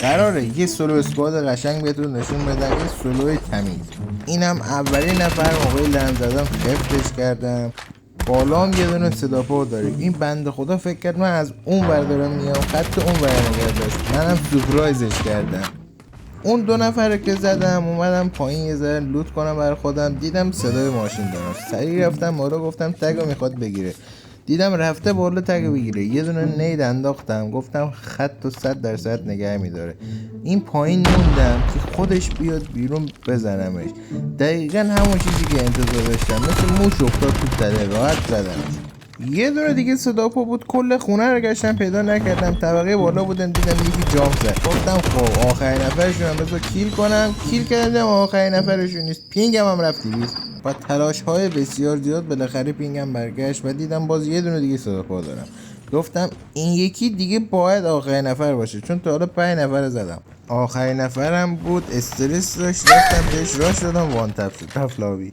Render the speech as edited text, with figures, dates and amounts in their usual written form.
قراره یه سولو اسکواد قشنگ بهتون نشون بدم، یه سولو تمیز. اینم اولین نفر موقع لند زدم خفتش کردم. بالا هم یه دونه صدا پر داریم. این بنده خدا فکر کرد من از اون ور دارم میام، خط اون ور نگه داشت. منم سورپرایزش کردم. اون دو نفر که زدم اومدم پایین یه ذره لوت کنم برای خودم، دیدم صدای ماشین دارم. سریع رفتم بالا، گفتم تگو میخواد بگیره. دیدم رفته بالا تگو بگیره. یه دونه نید انداختم، گفتم خط و 100% نگه میداره. این پایین موندم که خودش بیاد بیرون بزنمش. دقیقا همون چیزی که انتظار داشتم، مثل موش افتاد تو تله، راحت زدمش. یه دونه دیگه صدا پا بود. کل خونه رو گشتم پیدا نکردم. طبقه بالا بودم دیدم یکی جامپ زد. گفتم خب آخرین نفرشونم بذار کیل کنم. کیل کردم، آخرین نفرشون نیست. پینگم هم رفت 200. با تلاش های بسیار زیاد بالاخره پینگم برگشت و دیدم باز یه دونه دیگه صدا پا دارم. گفتم این یکی دیگه باید آخرین نفر باشه، چون تا حالا 5 نفر زدم. آخرین نفرم بود. استرس داشت، رفتم بهش راش دادم، وان تپ شد، رفت لاوی.